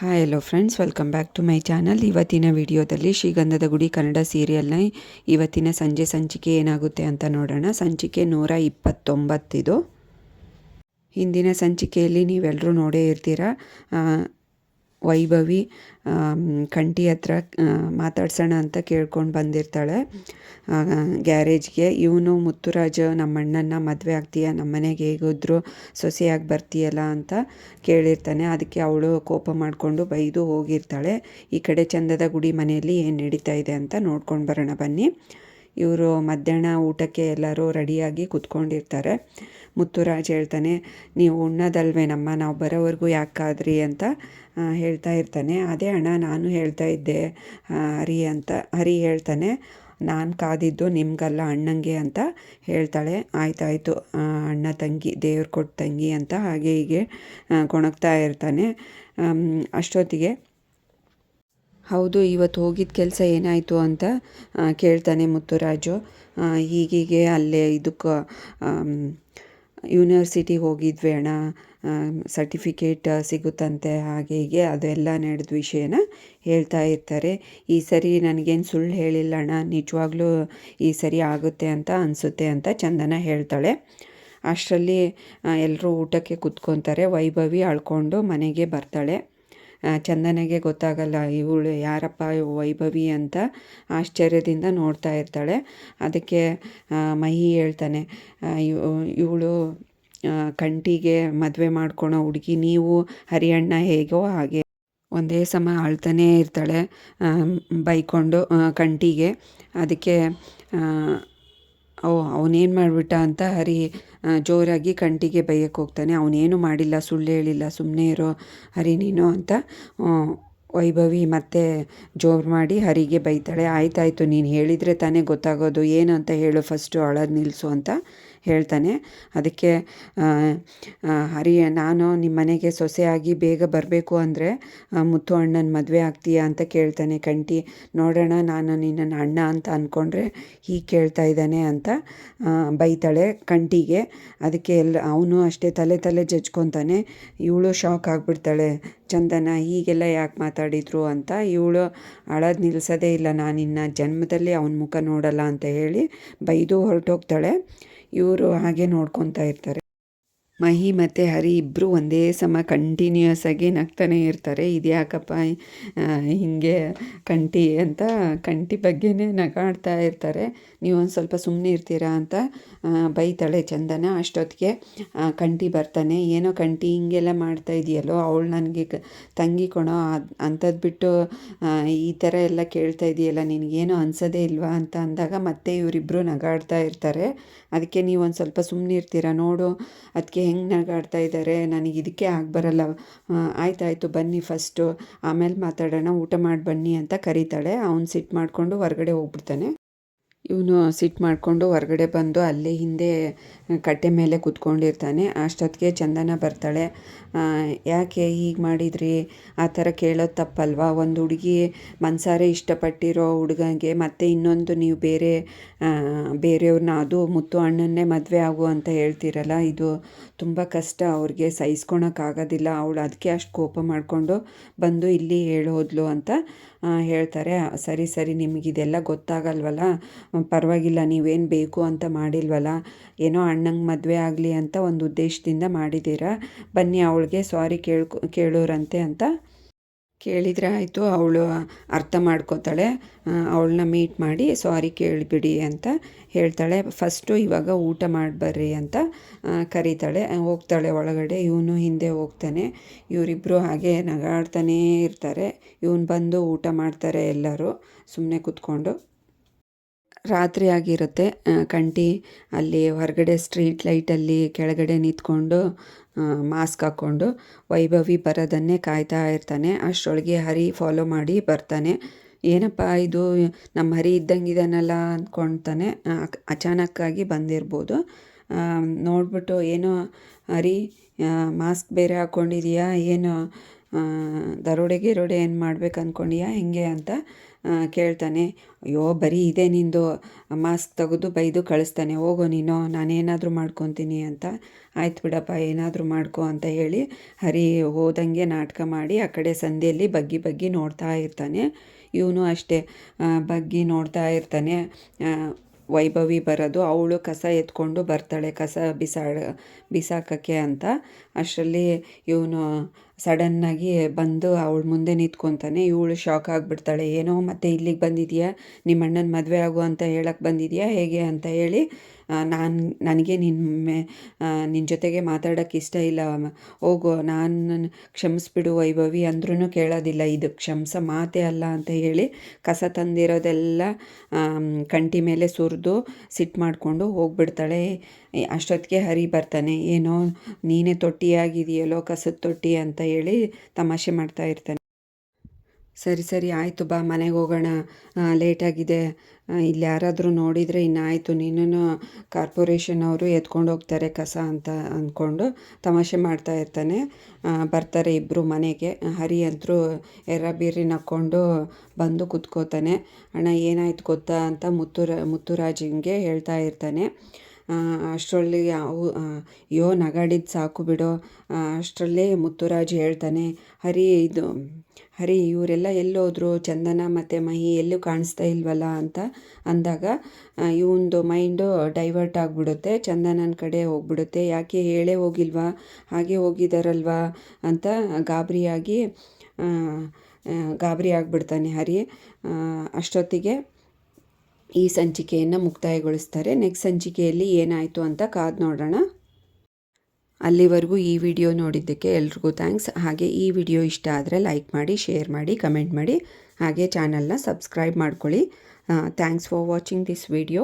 Hi hello friends, welcome back to my channel. ಇವತ್ತಿನ ವಿಡಿಯೋದಲ್ಲಿ ಶ್ರೀಗಂಧದ ಗುಡಿ ಕನ್ನಡ ಸೀರಿಯಲ್ನ ಇವತ್ತಿನ ಸಂಜೆ ಸಂಚಿಕೆ ಏನಾಗುತ್ತೆ ಅಂತ ನೋಡೋಣ. ಸಂಚಿಕೆ 129 ಇದು. ಹಿಂದಿನ ಸಂಚಿಕೆಯಲ್ಲಿ ನೀವೆಲ್ಲರೂ ನೋಡೇ ಇರ್ತೀರ. ವೈಭವಿ ಕಂಠಿ ಹತ್ರ ಮಾತಾಡ್ಸೋಣ ಅಂತ ಕೇಳ್ಕೊಂಡು ಬಂದಿರ್ತಾಳೆ ಗ್ಯಾರೇಜ್ಗೆ. ಇವನು ಮುತ್ತುರಾಜ್ ನಮ್ಮ ಅಣ್ಣನ ಮದುವೆ ಆಗ್ತೀಯ, ನಮ್ಮ ಮನೆಗೆ ಹೇಗಿದ್ರು ಸೊಸೆಯಾಗಿ ಬರ್ತೀಯಲ್ಲ ಅಂತ ಕೇಳಿರ್ತಾನೆ. ಅದಕ್ಕೆ ಅವಳು ಕೋಪ ಮಾಡಿಕೊಂಡು ಬೈದು ಹೋಗಿರ್ತಾಳೆ. ಈ ಕಡೆ ಚಂದದ ಗುಡಿ ಮನೆಯಲ್ಲಿ ಏನು ನಡೀತಾ ಇದೆ ಅಂತ ನೋಡ್ಕೊಂಡು ಬರೋಣ ಬನ್ನಿ. ಇವರು ಮಧ್ಯಾಹ್ನ ಊಟಕ್ಕೆ ಎಲ್ಲರೂ ರೆಡಿಯಾಗಿ ಕೂತ್ಕೊಂಡಿರ್ತಾರೆ. ಮುತ್ತುರಾಜ್ ಹೇಳ್ತಾನೆ, ನೀವು ಉಣ್ಣೋದಲ್ವೇನಮ್ಮ, ನಾವು ಬರೋವರೆಗೂ ಯಾಕಾದ್ರಿ ಅಂತ ಹೇಳ್ತಾ ಇರ್ತಾನೆ. ಅದೇ ಅಣ್ಣ ನಾನು ಹೇಳ್ತಾ ಇದ್ದೆ ಹರಿ ಹೇಳ್ತಾನೆ, ನಾನು ಕಾದಿದ್ದು ನಿಮಗಲ್ಲ ಅಣ್ಣಂಗೆ ಅಂತ ಹೇಳ್ತಾಳೆ. ಆಯ್ತಾಯಿತು ಅಣ್ಣ ತಂಗಿ, ದೇವ್ರು ಕೊಟ್ಟು ತಂಗಿ ಅಂತ ಹಾಗೆ ಹೀಗೆ ಗೊಣಗ್ತಾ ಇರ್ತಾನೆ. ಅಷ್ಟೊತ್ತಿಗೆ ಹೌದು, ಇವತ್ತು ಹೋಗಿದ್ದ ಕೆಲಸ ಏನಾಯಿತು ಅಂತ ಕೇಳ್ತಾನೆ ಮುತ್ತುರಾಜು. ಹೀಗೀಗೆ ಅಲ್ಲೇ ಇದಕ್ಕೆ ಯೂನಿವರ್ಸಿಟಿಗೆ ಹೋಗಿದ್ವಿ ಅಣ್ಣ, ಸರ್ಟಿಫಿಕೇಟ್ ಸಿಗುತ್ತಂತೆ, ಹಾಗೆ ಹೀಗೆ ಅದೆಲ್ಲ ನಡೆದ ವಿಷಯನ ಹೇಳ್ತಾ ಇರ್ತಾರೆ. ಈ ಸರಿ ನನಗೇನು ಸುಳ್ಳು ಹೇಳಿಲ್ಲ ಅಣ್ಣ, ನಿಜವಾಗ್ಲೂ ಈ ಸರಿ ಆಗುತ್ತೆ ಅಂತ ಅನಿಸುತ್ತೆ ಅಂತ ಚಂದನ ಹೇಳ್ತಾಳೆ. ಅಷ್ಟರಲ್ಲಿ ಎಲ್ಲರೂ ಊಟಕ್ಕೆ ಕೂತ್ಕೊತಾರೆ. ವೈಭವಿ ಅಳ್ಕೊಂಡು ಮನೆಗೆ ಬರ್ತಾಳೆ. ಚಂದನೆಗೆ ಗೊತ್ತಾಗಲ್ಲ ಇವಳು ಯಾರಪ್ಪ ವೈಭವಿ ಅಂತ ಆಶ್ಚರ್ಯದಿಂದ ನೋಡ್ತಾ ಇರ್ತಾಳೆ. ಅದಕ್ಕೆ ಮಹಿ ಹೇಳ್ತಾನೆ, ಇವಳು ಕಂಠಿಗೆ ಮದುವೆ ಮಾಡ್ಕೊಳೋ ಹುಡುಗಿ, ನೀವು ಹರಿಯಣ್ಣ ಹೇಗೋ ಹಾಗೆ. ಒಂದೇ ಸಮ ಅಳ್ತಾನೇ ಇರ್ತಾಳೆ ಬೈಕೊಂಡು ಕಂಠಿಗೆ. ಅದಕ್ಕೆ ಅವನೇನು ಮಾಡಿಬಿಟ್ಟ ಅಂತ ಹರಿ ಜೋರಾಗಿ ಕಂಠಿಗೆ ಬೈಯಕ್ಕೆ ಹೋಗ್ತಾನೆ. ಅವನೇನು ಮಾಡಿಲ್ಲ, ಸುಳ್ಳು ಹೇಳಿಲ್ಲ, ಸುಮ್ಮನೆ ಇರೋ ಹರಿ ನೀನು ಅಂತ ವೈಭವಿ ಮತ್ತೆ ಜೋರು ಮಾಡಿ ಹರಿಗೆ ಬೈತಾಳೆ. ಆಯ್ತಾಯಿತು, ನೀನು ಹೇಳಿದರೆ ತಾನೇ ಗೊತ್ತಾಗೋದು, ಏನು ಅಂತ ಹೇಳು ಫಸ್ಟು, ಅಳೋದು ನಿಲ್ಲಿಸು ಅಂತ ಹೇಳ್ತಾನೆ. ಅದಕ್ಕೆ ಹರಿ, ನಾನು ನಿಮ್ಮ ಮನೆಗೆ ಸೊಸೆಯಾಗಿ ಬೇಗ ಬರಬೇಕು ಅಂದರೆ ಮುತ್ತು ಅಣ್ಣನ ಮದುವೆ ಆಗ್ತೀಯಾ ಅಂತ ಕೇಳ್ತಾನೆ ಕಂಠಿ. ನೋಡೋಣ, ನಾನು ನಿನ್ನನ್ನು ಅಣ್ಣ ಅಂತ ಅಂದ್ಕೊಂಡ್ರೆ ಹೀಗೆ ಕೇಳ್ತಾ ಇದ್ದಾನೆ ಅಂತ ಬೈತಾಳೆ ಕಂಠಿಗೆ. ಅದಕ್ಕೆ ಅವನು ಅಷ್ಟೇ ತಲೆ ಜಜ್ಕೊತಾನೆ. ಇವಳು ಶಾಕ್ ಆಗಿಬಿಡ್ತಾಳೆ, ಚಂದನ ಹೀಗೆಲ್ಲ ಯಾಕೆ ಮಾತಾಡಿದ್ರು ಅಂತ. ಇವಳು ಅಳೋದು ನಿಲ್ಲಿಸೋದೇ ಇಲ್ಲ, ನಾನಿನ್ನ ಜನ್ಮದಲ್ಲಿ ಅವನ ಮುಖ ನೋಡಲ್ಲ ಅಂತ ಹೇಳಿ ಬೈದು ಹೊರಟೋಗ್ತಾಳೆ. ಇವರು ಹಾಗೆ ನೋಡ್ಕೊತಾ ಇರ್ತಾರೆ. ಮಹಿ ಮತ್ತು ಹರಿ ಇಬ್ಬರು ಒಂದೇ ಸಮ ಕಂಟಿನ್ಯೂಯಸ್ ಆಗಿ ನಗ್ತಾನೆ ಇರ್ತಾರೆ. ಇದ್ಯಾಕಪ್ಪ ಹೀಗೆ ಕಂಠಿ ಅಂತ ಕಂಠಿ ಬಗ್ಗೆನೇ ನಗಾಡ್ತಾ ಇರ್ತಾರೆ. ನೀವು ಒಂದು ಸ್ವಲ್ಪ ಸುಮ್ಮನೆ ಇರ್ತೀರಾ ಅಂತ ಬೈತಾಳೆ ಚಂದನ. ಅಷ್ಟೊತ್ತಿಗೆ ಕಂಠಿ ಬರ್ತಾನೆ. ಏನೋ ಕಂಠಿ ಹಿಂಗೆಲ್ಲ ಮಾಡ್ತಾ ಇದೆಯಲ್ಲೋ, ಅವಳು ನನಗೆ ತಂಗಿ ಕೊಣೋ, ಅಂಥದ್ದು ಬಿಟ್ಟು ಈ ಥರ ಎಲ್ಲ ಕೇಳ್ತಾ ಇದೆಯಲ್ಲ, ನಿನಗೇನೋ ಅನ್ಸೋದೇ ಇಲ್ವಾ ಅಂತ ಅಂದಾಗ ಮತ್ತೆ ಇವರಿಬ್ಬರು ನಗಾಡ್ತಾ ಇರ್ತಾರೆ. ಅದಕ್ಕೆ ನೀವು ಒಂದು ಸ್ವಲ್ಪ ಸುಮ್ಮನೆ ಇರ್ತೀರಾ, ನೋಡು ಅದಕ್ಕೆ ಹೆಂಗೆ ನಗಾಡ್ತಾ ಇದ್ದಾರೆ, ನನಗೆ ಇದಕ್ಕೆ ಬರಲ್ಲ. ಆಯ್ತಾಯಿತು ಬನ್ನಿ ಫಸ್ಟು, ಆಮೇಲೆ ಮಾತಾಡೋಣ, ಊಟ ಮಾಡಿ ಬನ್ನಿ ಅಂತ ಕರೀತಾಳೆ. ಅವನು ಸಿಟ್ಟು ಮಾಡಿಕೊಂಡು ಹೊರಗಡೆ ಹೋಗ್ಬಿಡ್ತಾನೆ. ಇವನು ಸಿಟ್ಟು ಮಾಡಿಕೊಂಡು ಹೊರಗಡೆ ಬಂದು ಅಲ್ಲೇ ಹಿಂದೆ ಕಟ್ಟೆ ಮೇಲೆ ಕೂತ್ಕೊಂಡಿರ್ತಾನೆ. ಅಷ್ಟೊತ್ತಿಗೆ ಚಂದನ ಬರ್ತಾಳೆ. ಯಾಕೆ ಹೀಗೆ ಮಾಡಿದ್ರಿ, ಆ ಥರ ಕೇಳೋದು ತಪ್ಪಲ್ವಾ? ಒಂದು ಹುಡುಗಿ ಮನಸಾರೆ ಇಷ್ಟಪಟ್ಟಿರೋ ಹುಡುಗಂಗೆ ಮತ್ತೆ ಇನ್ನೊಂದು ನೀವು ಬೇರೆಯವ್ರನ್ನ, ಅದು ಮುತ್ತು ಅಣ್ಣನ್ನೇ ಮದುವೆ ಆಗು ಅಂತ ಹೇಳ್ತೀರಲ್ಲ, ಇದು ತುಂಬ ಕಷ್ಟ, ಅವ್ರಿಗೆ ಸಹಿಸ್ಕೊಳಕ್ಕಾಗೋದಿಲ್ಲ. ಅವಳು ಅದಕ್ಕೆ ಅಷ್ಟು ಕೋಪ ಮಾಡಿಕೊಂಡು ಬಂದು ಇಲ್ಲಿ ಹೇಳೋದ್ಲು ಅಂತ ಹೇಳ್ತಾರೆ. ಸರಿ ನಿಮಗಿದೆಲ್ಲ ಗೊತ್ತಾಗಲ್ವಲ್ಲ, ಪರವಾಗಿಲ್ಲ, ನೀವೇನು ಬೇಕು ಅಂತ ಮಾಡಿಲ್ವಲ್ಲ, ಏನೋ ಅಣ್ಣಂಗೆ ಮದುವೆ ಆಗಲಿ ಅಂತ ಒಂದು ಉದ್ದೇಶದಿಂದ ಮಾಡಿದ್ದೀರಾ, ಬನ್ನಿ ಅವಳಿಗೆ ಸಾರಿ ಕೇಳೋರಂತೆ ಅಂತ ಕೇಳಿದರೆ ಆಯಿತು. ಅವಳು ಅರ್ಥ ಮಾಡ್ಕೋತಾಳೆ. ಅವಳನ್ನ ಮೀಟ್ ಮಾಡಿ ಸಾರಿ ಕೇಳಿಬಿಡಿ ಅಂತ ಹೇಳ್ತಾಳೆ. ಫಸ್ಟು ಇವಾಗ ಊಟ ಮಾಡಿಬರ್ರಿ ಅಂತ ಕರೀತಾಳೆ. ಹೋಗ್ತಾಳೆ ಒಳಗಡೆ, ಇವನು ಹಿಂದೆ ಹೋಗ್ತಾನೆ. ಇವರಿಬ್ಬರು ಹಾಗೆ ನಗಾಡ್ತಾನೇ ಇರ್ತಾರೆ. ಇವನು ಬಂದು ಊಟ ಮಾಡ್ತಾರೆ ಎಲ್ಲರೂ ಸುಮ್ಮನೆ ಕೂತ್ಕೊಂಡು. ರಾತ್ರಿ ಆಗಿರುತ್ತೆ. ಕಂಠಿ ಅಲ್ಲಿ ಹೊರಗಡೆ ಸ್ಟ್ರೀಟ್ ಲೈಟಲ್ಲಿ ಕೆಳಗಡೆ ನಿಂತ್ಕೊಂಡು ಮಾಸ್ಕ್ ಹಾಕ್ಕೊಂಡು ವೈಭವಿ ಬರೋದನ್ನೇ ಕಾಯ್ತಾ ಇರ್ತಾನೆ. ಅಷ್ಟರೊಳಗೆ ಹರಿ ಫಾಲೋ ಮಾಡಿ ಬರ್ತಾನೆ. ಏನಪ್ಪ ಇದು, ನಮ್ಮ ಹರಿ ಇದ್ದಂಗಿದಾನಲ್ಲ ಅಂದ್ಕೊಳ್ತಾನೆ. ಅಚಾನಕ್ಕಾಗಿ ಬಂದಿರ್ಬೋದು. ನೋಡ್ಬಿಟ್ಟು, ಏನೋ ಹರಿ ಮಾಸ್ಕ್ ಬೇರೆ ಹಾಕ್ಕೊಂಡಿದೀಯಾ, ಏನು ದರೋಡೆ ಗಿರೋಡೆ ಏನು ಮಾಡ್ಬೇಕು ಅಂದ್ಕೊಂಡಿಯಾ ಹೆಂಗೆ ಅಂತ ಕೇಳ್ತಾನೆ. ಅಯ್ಯೋ ಬರೀ ಇದೇ ನಿಂದು, ಮಾಸ್ಕ್ ತೆಗೆದು ಬೈದು ಕಳಿಸ್ತಾನೆ. ಹೋಗೋ ನೀನು, ನಾನೇನಾದರೂ ಮಾಡ್ಕೊತೀನಿ ಅಂತ. ಆಯ್ತು ಬಿಡಪ್ಪ ಏನಾದರೂ ಮಾಡ್ಕೊ ಅಂತ ಹೇಳಿ ಹರಿ ಹೋದಂಗೆ ನಾಟಕ ಮಾಡಿ ಆ ಕಡೆ ಸಂದಿಯಲ್ಲಿ ಬಗ್ಗಿ ಬಗ್ಗಿ ನೋಡ್ತಾ ಇರ್ತಾನೆ. ಇವನು ಅಷ್ಟೇ ಬಗ್ಗಿ ನೋಡ್ತಾ ಇರ್ತಾನೆ. ವೈಭವಿ ಬರೋದು, ಅವಳು ಕಸ ಎತ್ಕೊಂಡು ಬರ್ತಾಳೆ ಕಸ ಬಿಸಾಕಕ್ಕೆ ಅಂತ. ಅಷ್ಟರಲ್ಲಿ ಇವನು ಸಡನ್ನಾಗಿ ಬಂದು ಅವಳ ಮುಂದೆ ನಿಂತ್ಕೊತಾನೆ. ಇವಳು ಶಾಕ್ ಆಗಿಬಿಡ್ತಾಳೆ. ಏನೋ ಮತ್ತೆ ಇಲ್ಲಿಗೆ ಬಂದಿದೆಯಾ, ನಿಮ್ಮ ಅಣ್ಣನ ಮದುವೆ ಆಗು ಅಂತ ಹೇಳಕ್ಕೆ ಬಂದಿದೆಯಾ ಹೇಗೆ ಅಂತ ಹೇಳಿ, ನನಗೆ ನಿನ್ನ ಜೊತೆಗೆ ಮಾತಾಡೋಕ್ಕೆ ಇಷ್ಟ ಇಲ್ಲ, ಹೋಗು, ನಾನು ಕ್ಷಮಿಸ್ಬಿಡು ವೈಭವಿ ಅಂದ್ರೂ ಕೇಳೋದಿಲ್ಲ. ಇದು ಕ್ಷಮಿಸೋ ಮಾತೇ ಅಲ್ಲ ಅಂತ ಹೇಳಿ ಕಸ ತಂದಿರೋದೆಲ್ಲ ಕಂಟಿ ಮೇಲೆ ಸುರಿದು ಸಿಟ್ಟು ಮಾಡಿಕೊಂಡು ಹೋಗ್ಬಿಡ್ತಾಳೆ. ಅಷ್ಟೊತ್ತಿಗೆ ಹರಿ ಬರ್ತಾನೆ. ಏನೋ ನೀನೇ ತೊಟ್ಟಿಯಾಗಿದೆಯಲ್ಲೋ, ಕಸದ ತೊಟ್ಟಿ ಅಂತ ಹೇಳಿ ತಮಾಷೆ ಮಾಡ್ತಾ ಇರ್ತಾನೆ. ಸರಿ ಆಯಿತು ಬಾ ಮನೆಗೆ ಹೋಗೋಣ, ಲೇಟಾಗಿದೆ, ಇಲ್ಲಿ ಯಾರಾದರೂ ನೋಡಿದರೆ ಇನ್ನಾಯಿತು, ನೀನು ಕಾರ್ಪೊರೇಷನ್ ಅವರು ಎತ್ಕೊಂಡು ಹೋಗ್ತಾರೆ ಕಸ ಅಂತ ಅಂದ್ಕೊಂಡು ತಮಾಷೆ ಮಾಡ್ತಾ ಇರ್ತಾನೆ. ಬರ್ತಾರೆ ಇಬ್ಬರು ಮನೆಗೆ. ಹರಿ ಅಂತೂ ಎರ್ರಬೀರಿ ನಕ್ಕೊಂಡು ಬಂದು ಕುತ್ಕೋತಾನೆ. ಅಣ್ಣ ಏನಾಯ್ತು ಗೊತ್ತಾ ಅಂತ ಮುತ್ತುರಾಜಿಗೆ ಹೇಳ್ತಾ ಇರ್ತಾನೆ. ಅಷ್ಟರಲ್ಲಿ ಅಯ್ಯೋ ನಗಾಡಿದ್ದು ಸಾಕು ಬಿಡೋ. ಅಷ್ಟರಲ್ಲೇ ಮುತ್ತುರಾಜ್ ಹೇಳ್ತಾನೆ, ಹರಿ ಇವರೆಲ್ಲ ಎಲ್ಲೋದ್ರು, ಚಂದನ ಮತ್ತು ಮಹಿ ಎಲ್ಲೂ ಕಾಣಿಸ್ತಾ ಇಲ್ವಲ್ಲ ಅಂತ ಅಂದಾಗ ಇವಂದು ಮೈಂಡು ಡೈವರ್ಟ್ ಆಗಿಬಿಡುತ್ತೆ, ಚಂದನನ ಕಡೆ ಹೋಗ್ಬಿಡುತ್ತೆ. ಯಾಕೆ ಹೇಳೇ ಹೋಗಿಲ್ವಾ, ಹಾಗೆ ಹೋಗಿದ್ದಾರಲ್ವಾ ಅಂತ ಗಾಬರಿ ಆಗಿಬಿಡ್ತಾನೆ ಹರಿ. ಅಷ್ಟೊತ್ತಿಗೆ ಈ ಸಂಚಿಕೆಯನ್ನು ಮುಕ್ತಾಯಗೊಳಿಸ್ತಾರೆ. ನೆಕ್ಸ್ಟ್ ಸಂಚಿಕೆಯಲ್ಲಿ ಏನಾಯಿತು ಅಂತ ಕಾದು ನೋಡೋಣ. ಅಲ್ಲಿವರೆಗೂ ಈ ವಿಡಿಯೋ ನೋಡಿದ್ದಕ್ಕೆ ಎಲ್ರಿಗೂ ಥ್ಯಾಂಕ್ಸ್. ಹಾಗೆ ಈ ವಿಡಿಯೋ ಇಷ್ಟ ಆದರೆ ಲೈಕ್ ಮಾಡಿ, ಶೇರ್ ಮಾಡಿ, ಕಮೆಂಟ್ ಮಾಡಿ, ಹಾಗೆ ಚಾನಲ್ನ ಸಬ್ಸ್ಕ್ರೈಬ್ ಮಾಡ್ಕೊಳ್ಳಿ. Thanks for watching this video.